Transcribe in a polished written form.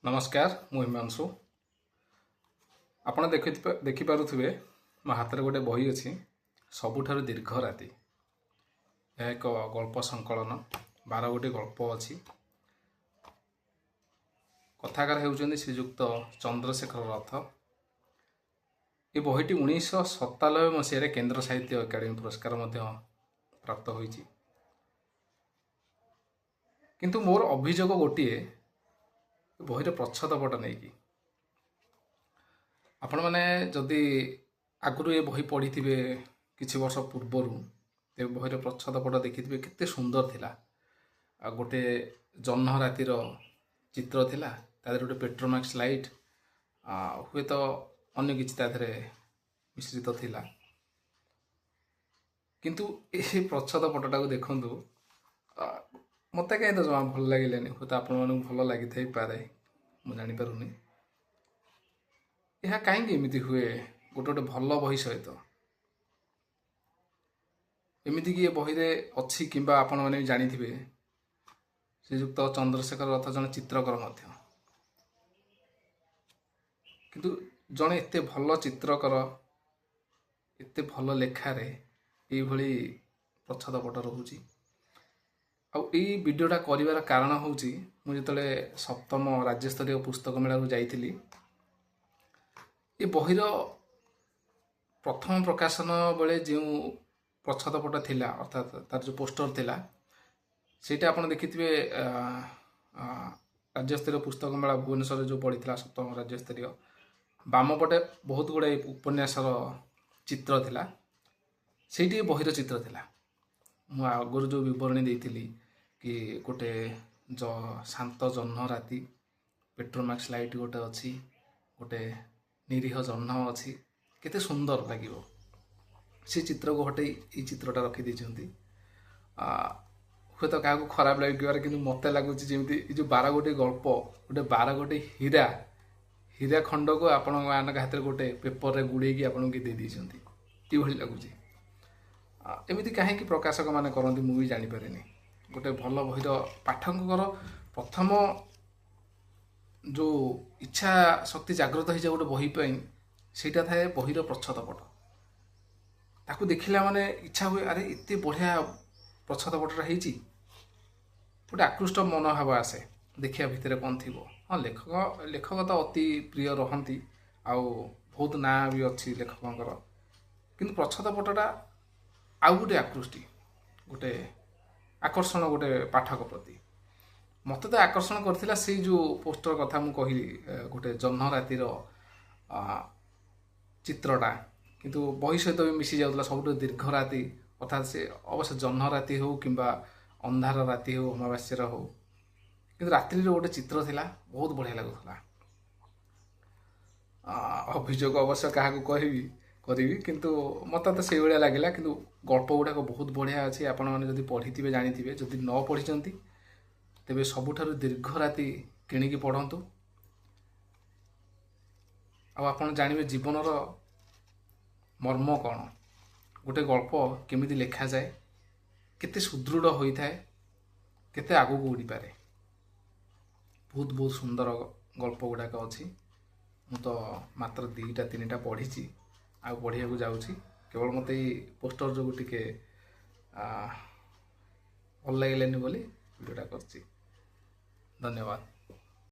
नमस्कार मु हिमांशु आपण देखिपे मो हाथ में गोटे बही अच्छी सबुठारु दीर्घ राति। यह एक गल्प संकलन 12 गोटी गल्प अच्छी। कथाकार होउचंदी श्रीजुक्त चंद्रशेखर रथ। ये बहीटी 1997 मसीह केंद्र साहित्य एकाडेमी पुरस्कार प्राप्त होईची। किंतु मोर अभियोग गोटे बहीर प्रच्छदपट नहीं कि आपण मैंने जदि आगु ये बही पढ़ी थे किछि वर्ष पूर्वर ते बहीर प्रच्छदपट देखि केते सुंदर थिला। गोटे जह्न रातिर चित्र थिला तादर गोटे पेट्रोमैक्स लाइट हुए तो अन्य किछि तादरे मिश्रित थिला। किंतु ये प्रच्छदपटटा को देखंतु मत कहीं तो जमा भल लगे हूँ तो आपण मानक भल लगी थी पारे मुझे जानीपारूनी यह कहीं हुए गोटे गोटे भल बही सहित एमती कि बही अच्छी कि आपण मैंने जानी श्रीजुक्त चंद्रशेखर रथ जन चित्रकर किंतु जड़े एत भल चित्रकर एत भल लेखार ये प्रच्छदपट रोचे। वीडियोटा कर कारण हूँ मुझे सप्तम राज्यस्तरीय पुस्तक मेला को जाइली ये बहीर प्रथम प्रकाशन बेले जो प्रच्छदपट थिला अर्थात तार जो पोस्टर थिला सेटा आपण देखिथिबे राज्यस्तरीय पुस्तक मेला भुवनेश्वर जो पड़ी सप्तम राज्यस्तरीय बामपटे बहुत गुड़ाई उपन्यासर चित्र थिला सेठी बहीर चित्र थिला। मु आगुरी जो विवरणी देइथिली कि गोटे शांत जह्न राति पेट्रोमैक्स लाइट गोटे अच्छी गोटे निरीह जह्न अच्छी केते सुंदर लगे से चित्र को हटे ये चित्रटा रखी देइछंती। हुए तो क्या खराब लगे कि मत लगुच जमी जो 12 गोटी गल्प गोटे 12 गोटी हीरा हीरा खंड को आपण हाथ में गोटे पेपर रे गुड़े आपन के दे देइछंती ये लगुच। एमती कहीं प्रकाशक मैंने करती मुझे जानीपारे गोटे भल बहीर पाठकर प्रथम जो इच्छा शक्ति जागृत हो जाए गोटे बही सेटा थाए बहीर प्रच्छदपट ताकू देखला माने इच्छा हुए अरे एत बढ़िया प्रच्छदपटा होती गोटे आकृष्ट मनोभाव आसे देखिया भितर कौन थी। हाँ लेखक तो अति प्रिय रहती आउ बहुत ना भी अच्छी लेखकर किंतु प्रच्छदपटटा आउ गोटे आकृष्टि गोटे आकर्षण गोटे पाठक प्रति मत तो आकर्षण करथिला से जो पोस्टर कथा मु कहली गोटे जह्न रातिर चित्रटा किंतु बही सहित भी मिसी जाउतला सब दीर्घ राति अर्थात से अवश्य जह्न राति हो किंबा अंधार राति हो अमावास्यर हो किंतु रात्रि गोटे चित्र थिला बहुत बढ़िया लगुला। अभियोग अवश्य क्या करी किंतु मत तो से भाया लगे किंतु गल्प गुड़ाक बहुत बढ़िया अच्छी आपण मैंने जब पढ़ी थे जानी जदि न पढ़ी तेबे सबुठारु दीर्घ राति किणिकी पढ़ंतु आपण जानवे जीवनर मर्म कौन गोटे गल्प केमिति लेखा जाए केते सुदृढ़ होता है केते आगू को उड़ी पारे बहुत बहुत सुंदर गल्प गुड़ाक अच्छी मु तो मात्र 2-3टा पढ़ी आउ पढ़िया को जाऊँगी केवल मत पोस्टर जो टिके भल लगे बोली वीडियोटा कर। धन्यवाद।